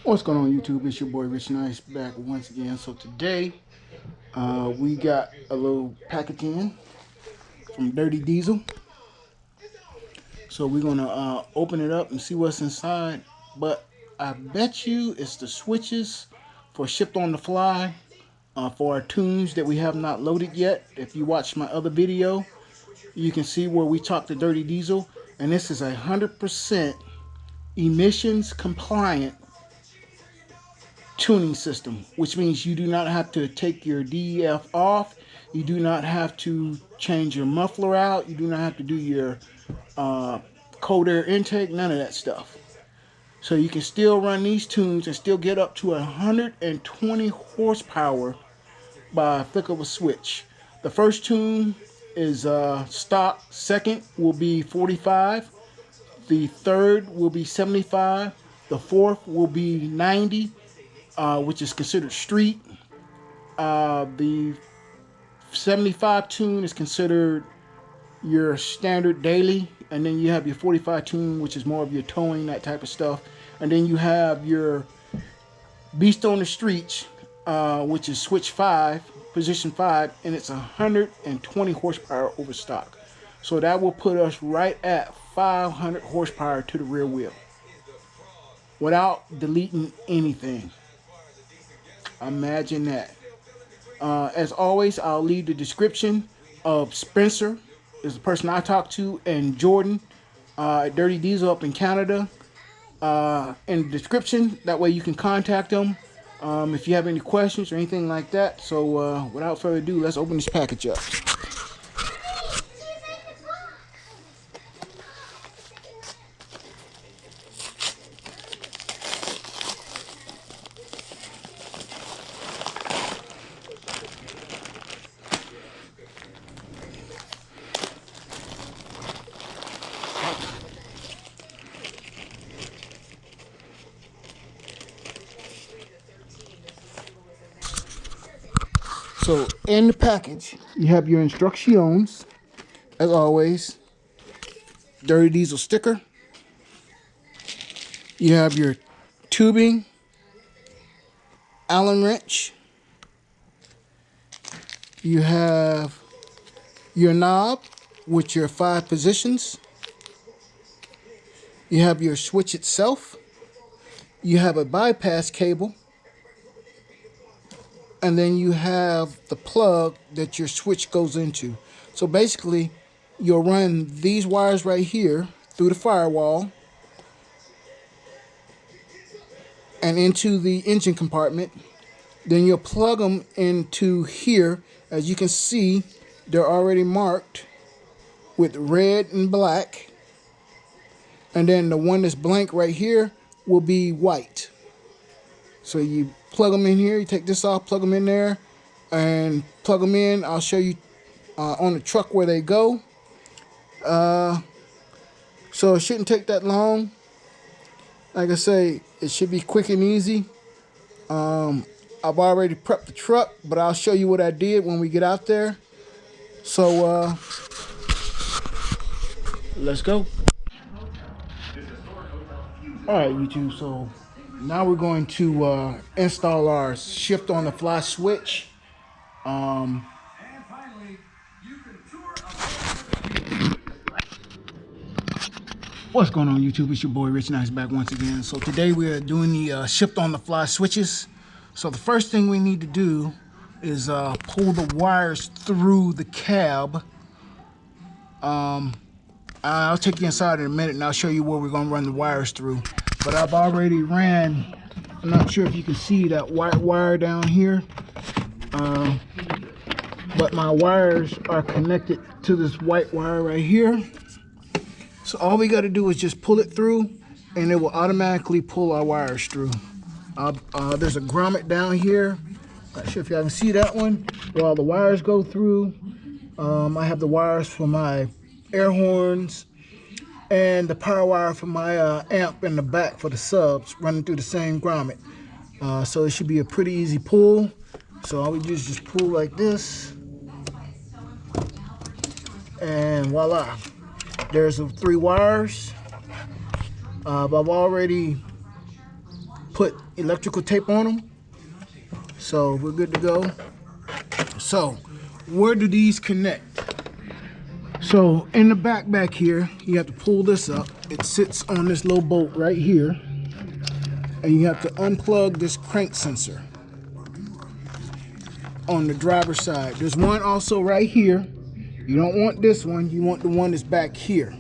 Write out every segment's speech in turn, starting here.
What's going on, YouTube? It's your boy Rich Nice back once again. So today we got a little package in from Dirty Diesel. So we're gonna open it up and see what's inside. But I bet you it's the switches for shipped on the fly for our tunes that we have not loaded yet. If you watch my other video, you can see where we talked to Dirty Diesel, and this is 100% emissions compliant tuning system, which means you do not have to take your DEF off, you do not have to change your muffler out, you do not have to do your cold air intake, none of that stuff. So you can still run these tunes and still get up to 120 horsepower by a flick of a switch. The first tune is stock, second will be 45, the third will be 75, the fourth will be 90, which is considered street. The 75 tune is considered your standard daily, and then you have your 45 tune, which is more of your towing, that type of stuff. And then you have your beast on the streets, which is switch 5, position 5, and it's 120 horsepower over stock. So that will put us right at 500 horsepower to the rear wheel without deleting anything. Imagine that. As always, I'll leave the description of Spencer, is the person I talked to, and Jordan, Dirty Diesel up in Canada, in the description. That way you can contact them if you have any questions or anything like that. So without further ado, let's open this package up. So in the package, you have your instructions, as always, Dirty Diesel sticker. You have your tubing, Allen wrench. You have your knob with your 5 positions. You have your switch itself. You have a bypass cable. And then you have the plug that your switch goes into. So basically, you'll run these wires right here through the firewall and into the engine compartment. Then you'll plug them into here. As you can see, they're already marked with red and black. And then the one that's blank right here will be white. So you plug them in here, you take this off, plug them in there, and plug them in. I'll show you on the truck where they go. So it shouldn't take that long. Like I say, it should be quick and easy. I've already prepped the truck, but I'll show you what I did when we get out there. So let's go. All right, YouTube, so now we're going to install our shift on the fly switch. What's going on, YouTube? It's your boy Rich Nice back once again. So today we are doing the shift on the fly switches. So the first thing we need to do is pull the wires through the cab. I'll take you inside in a minute and I'll show you where we're going to run the wires through. But I've already ran, I'm not sure if you can see that white wire down here, but my wires are connected to this white wire right here. So all we got to do is just pull it through and it will automatically pull our wires through. There's a grommet down here. Not sure if y'all can see that one, where all the wires go through. I have the wires for my air horns and the power wire for my amp in the back for the subs running through the same grommet. So it should be a pretty easy pull. So all we do is just pull like this, and voila, there's the 3 wires. I've already put electrical tape on them. So we're good to go. So where do these connect? So in the back here, you have to pull this up. It sits on this little bolt right here. And you have to unplug this crank sensor on the driver's side. There's one also right here. You don't want this one. You want the one that's back here.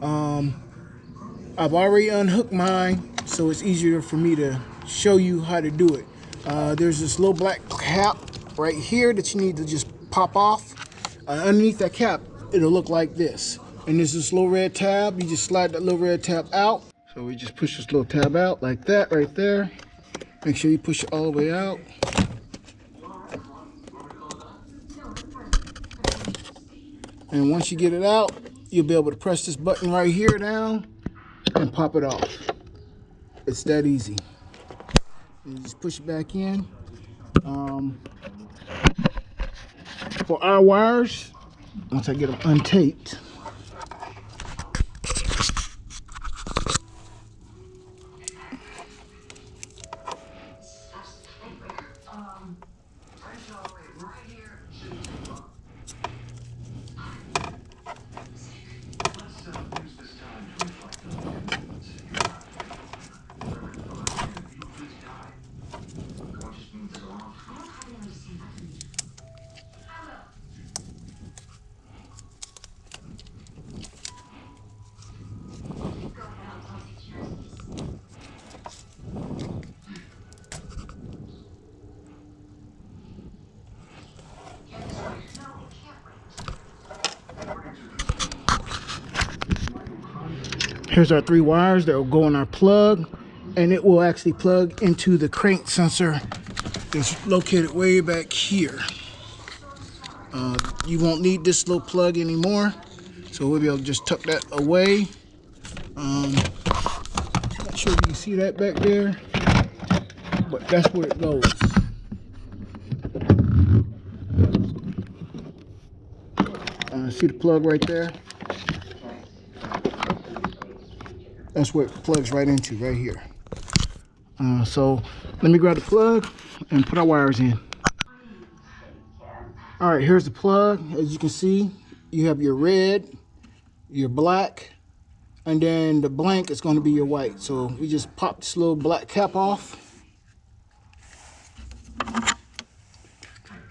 I've already unhooked mine, so it's easier for me to show you how to do it. There's this little black cap right here that you need to just pop off. Underneath that cap, it'll look like this. And there's this little red tab. You just slide that little red tab out. So we just push this little tab out like that right there. Make sure you push it all the way out. And once you get it out, you'll be able to press this button right here down and pop it off. It's that easy. And you just push it back in. For our wires, once I get them untaped, here's our 3 wires that will go in our plug, and it will actually plug into the crank sensor that's located way back here. You won't need this little plug anymore, so we'll be able to just tuck that away. Not sure if you can see that back there, but that's where it goes. See the plug right there? That's where it plugs right into, right here. So let me grab the plug and put our wires in. All right, here's the plug. As you can see, you have your red, your black, and then the blank is going to be your white. So we just pop this little black cap off.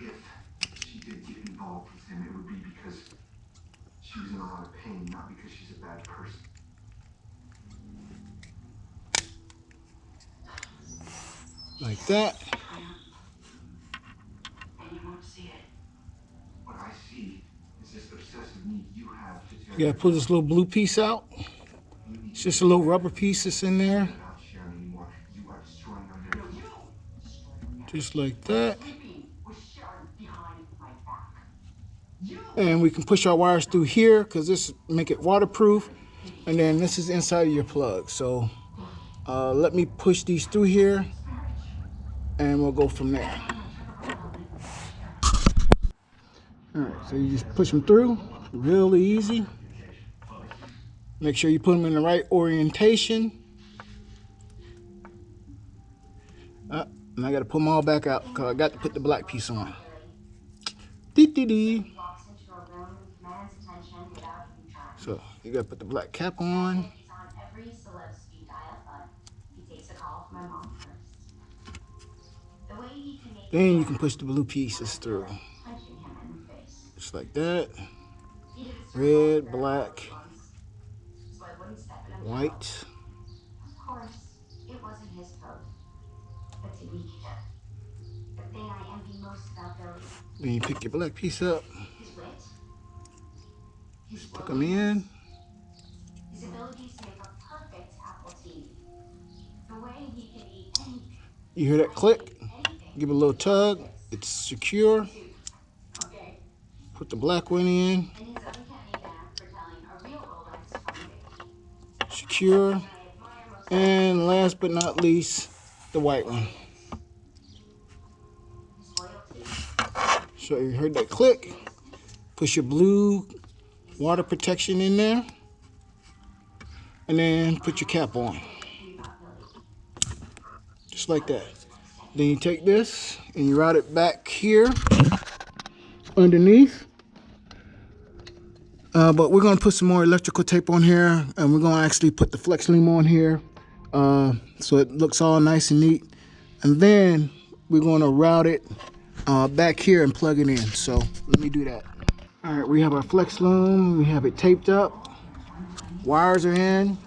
If she did get involved with him, it would be because she was in a lot of pain, not because she's a bad person. Like that. What I see is this obsessive need you have to tell You gotta pull this little blue piece out. It's just a little rubber piece that's in there. Just like that. And we can push our wires through here because this make it waterproof. And then this is inside of your plug. So let me push these through here and we'll go from there. All right, so you just push them through, really easy. Make sure you put them in the right orientation. And I got to pull them all back out because I got to put the black piece on. Dee-dee-dee. So you got to put the black cap on. Then you can push the blue pieces through. Just like that. Red, black, white. Of course, it wasn't his fault. But to be the thing I envy most about Billy. Then you pick your black piece up. His wit. His Tuck them in. His ability to make a perfect apple tea. The way he can eat anything. You hear that click? Give it a little tug. It's secure. Okay. Put the black one in. And his uncanny knack for telling a real old ex-convict. Secure. And last but not least, the white one. So you heard that click. Push your blue water protection in there. And then put your cap on. just like that. Then you take this and you route it back here underneath. But we're gonna put some more electrical tape on here, and we're gonna actually put the flex loom on here, so it looks all nice and neat. And then we're gonna route it back here and plug it in. So let me do that. All right, we have our flex loom. We have it taped up. Wires are in.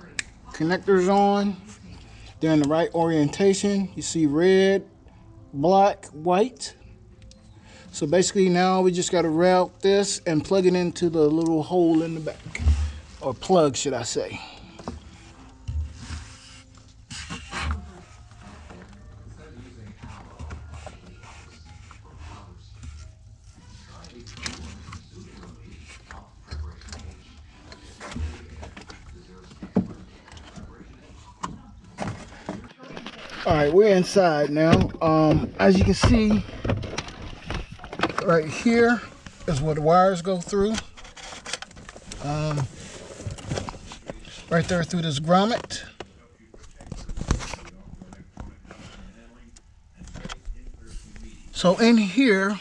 Connectors on. They're in the right orientation. You see red, black, white. So basically now we just got to route this and plug it into the little hole in the back, or plug should I say. All right, we're inside now. As you can see, right here is where the wires go through. Right there through this grommet. So in here,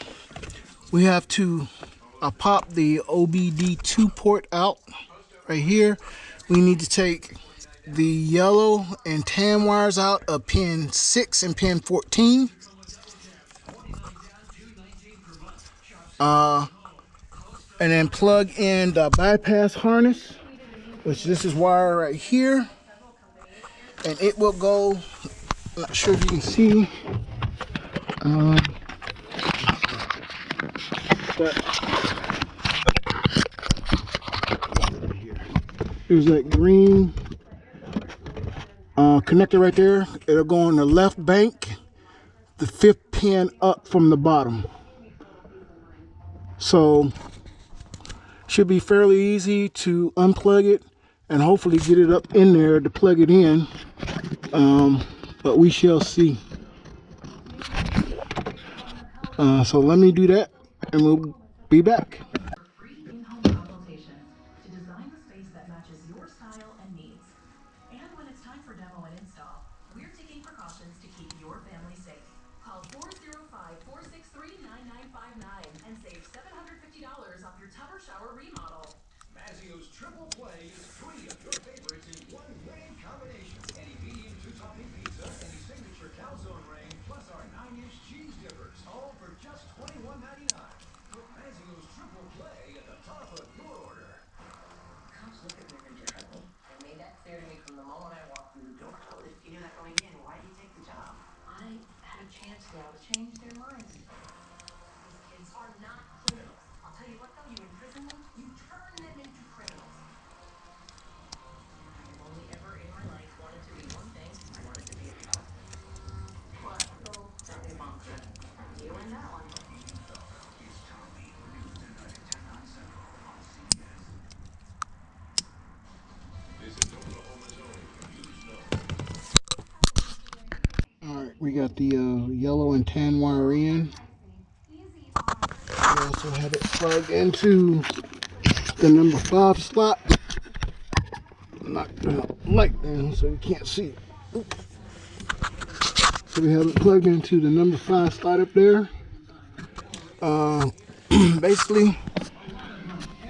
we have to pop the OBD2 port out. Right here, we need to take the yellow and tan wires out of pin 6 and pin 14. And then plug in the bypass harness, which this is wire right here. And it will go, I'm not sure if you can see, but there's that green connector right there. It'll go on the left bank, the 5th pin up from the bottom. So should be fairly easy to unplug it and hopefully get it up in there to plug it in, but we shall see. So let me do that and we'll be back. Free in-home consultations to design the space that matches your style and needs. And when it's time for demo and install, we're taking precautions to keep your family safe. Call 405-463-9959 and save $750 off your tub or shower remodel. Mazzio's Triple Play is 3 of your favorites in one great combination. Any medium 2-topping pizza, any signature calzone ring, plus our 9-inch cheese dippers, all for just $21.99. Put Mazzio's Triple Play at the top of your order. Cops look at women differently. They made that clear to me from the moment I walked through the door. Well, if you knew that going in, why did you take the job? I had a chance now to change their minds. These kids are not criminals. I'll tell you what, though, you imprison them, you turn them into criminals. I've only ever in my life wanted to be one thing. I wanted to be a cop. What? Oh, that we bumped you. You and that one. Alright, we got the yellow and tan wire in. We also have it plugged into the number 5 slot. Knock the light down so you can't see. Oops. So we have it plugged into the number 5 slot up there. Basically,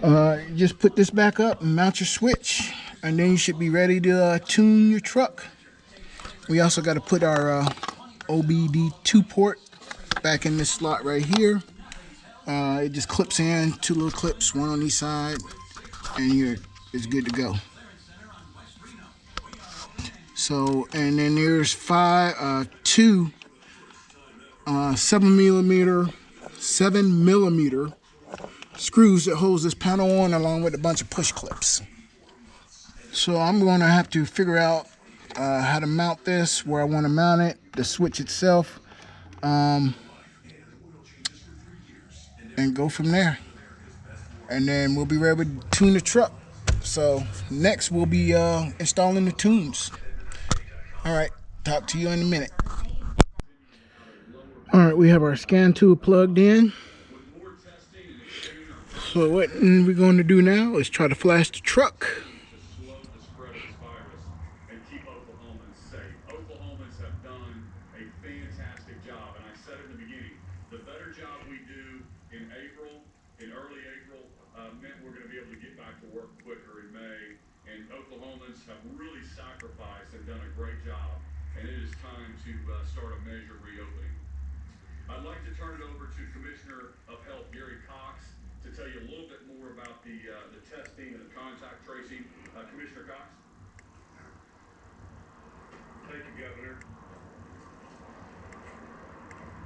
you just put this back up and mount your switch, and then you should be ready to tune your truck. We also got to put our OBD2 port back in this slot right here. It just clips in, 2 little clips, 1 on each side, and it's good to go. So, and then there's 2 7 millimeter screws that holds this panel on, along with a bunch of push clips. So I'm going to have to figure out how to mount this, where I want to mount it, the switch itself, and go from there. And then we'll be ready to tune the truck. So next we'll be installing the tunes. All right, talk to you in a minute. All right, we have our scan tool plugged in. So what we're going to do now is try to flash the truck. And keep Oklahomans safe. Oklahomans have done a a fantastic job. And I said in the beginning, the better job we do in April, in early April, meant we're going to be able to get back to work quicker in May. And Oklahomans have really sacrificed and done a great job. And it is time to start a measured reopening. I'd like to turn it over to Commissioner of Health Gary Cox to tell you a little bit more about the testing and the contact tracing. Commissioner Cox. Thank you, Governor.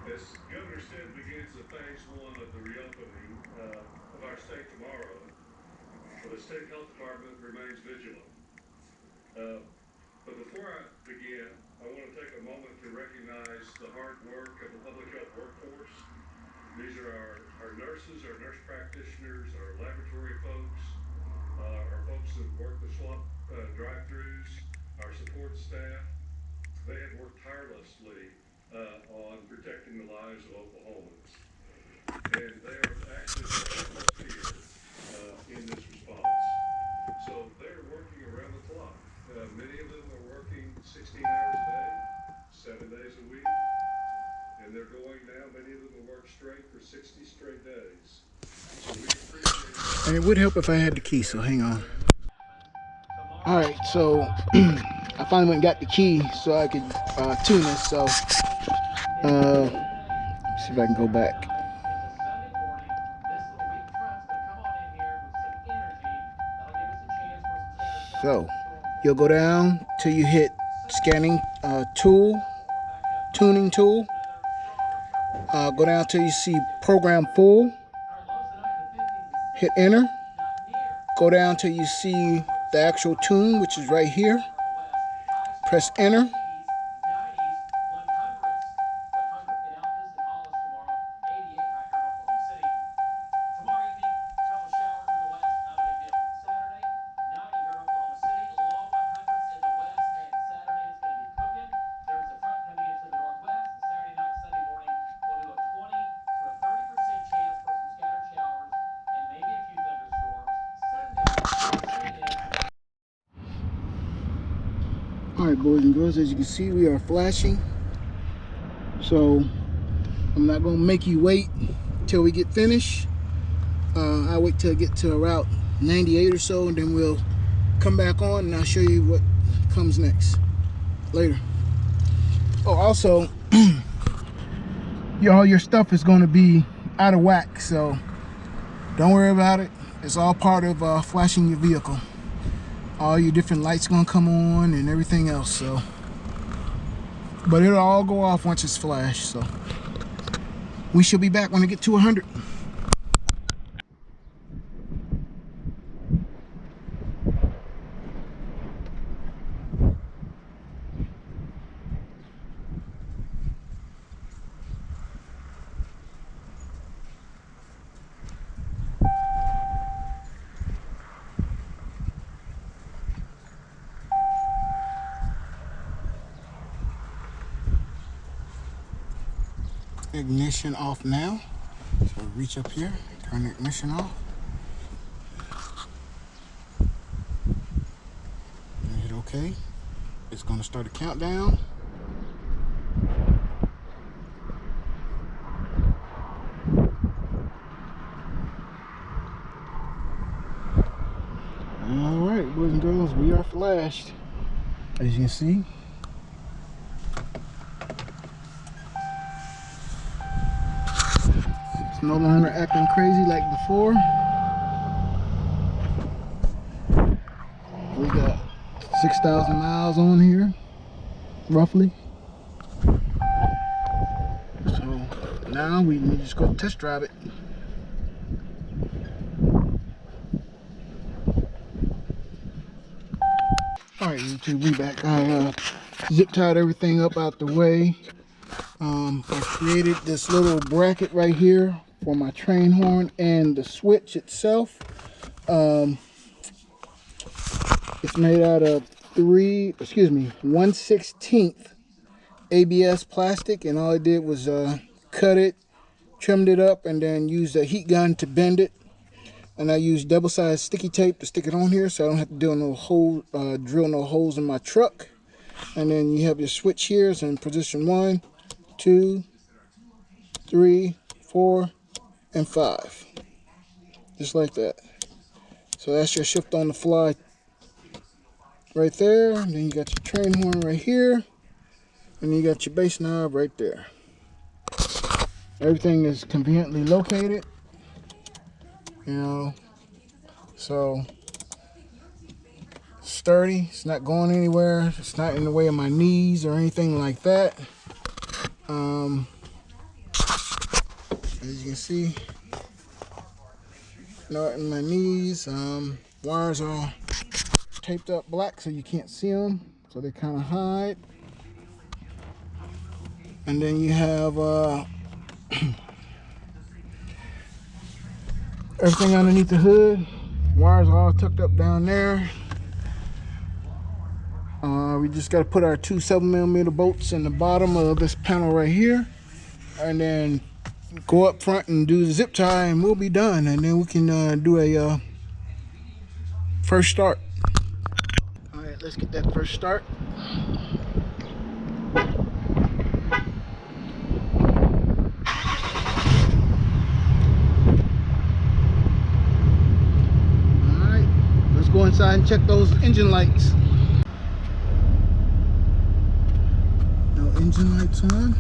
As Governor said, begins the phase 1 of the reopening of our state tomorrow. The state health department remains vigilant. But before I begin, I want to take a moment to recognize the hard work of the public health workforce. These are our nurses, our nurse practitioners, our laboratory folks, our folks that work the swab drive-thrus, our support staff. They have worked tirelessly on protecting the lives of Oklahomans. And they are actually in this response. So they're working around the clock. Many of them are working 16 hours a day, 7 days a week. And they're going now, many of them will work straight for 60 straight days. So we appreciate And it would help if I had the key, so hang on. All right, so I finally went and got the key so I could tune this. So let's see if I can go back. So you'll go down till you hit scanning tool, tuning tool. Go down till you see program full. Hit enter. Go down till you see the actual tune, which is right here. Press enter. Alright, boys and girls, as you can see, we are flashing. So I'm not going to make you wait till we get finished. I'll wait till I get to about 98 or so, and then we'll come back on and I'll show you what comes next. Later. Oh, also, all your stuff is going to be out of whack, so don't worry about it. It's all part of flashing your vehicle. All your different lights gonna come on and everything else, so but it'll all go off once it's flashed. So we shall be back when I get to 100. Ignition off now. So reach up here, turn the ignition off. And hit OK. It's going to start a countdown. Alright, boys and girls, we are flashed. As you can see. No longer acting crazy like before. We got 6,000 miles on here, roughly. So now we just go test drive it. Alright, YouTube, we back. I zip tied everything up out the way. I created this little bracket right here for my train horn and the switch itself. It's made out of 1/16 ABS plastic, and all I did was cut it, trimmed it up, and then used a heat gun to bend it. And I used double-sided sticky tape to stick it on here, so I don't have to drill no holes in my truck. And then you have your switch here, it's in position 1. 2, 3, 4, and 5. Just like that. So that's your shift on the fly right there. And then you got your train horn right here. And you got your bass knob right there. Everything is conveniently located. You know, so sturdy. It's not going anywhere. It's not in the way of my knees or anything like that. As you can see, not in my knees. Wires are taped up black so you can't see them, so they kind of hide. And then you have everything underneath the hood. Wires are all tucked up down there. We just got to put our 2 7mm bolts in the bottom of this panel right here, and then go up front and do the zip tie, and we'll be done. And then we can do a first start. All right, let's get that first start. All right, let's go inside and check those engine lights. No engine lights on.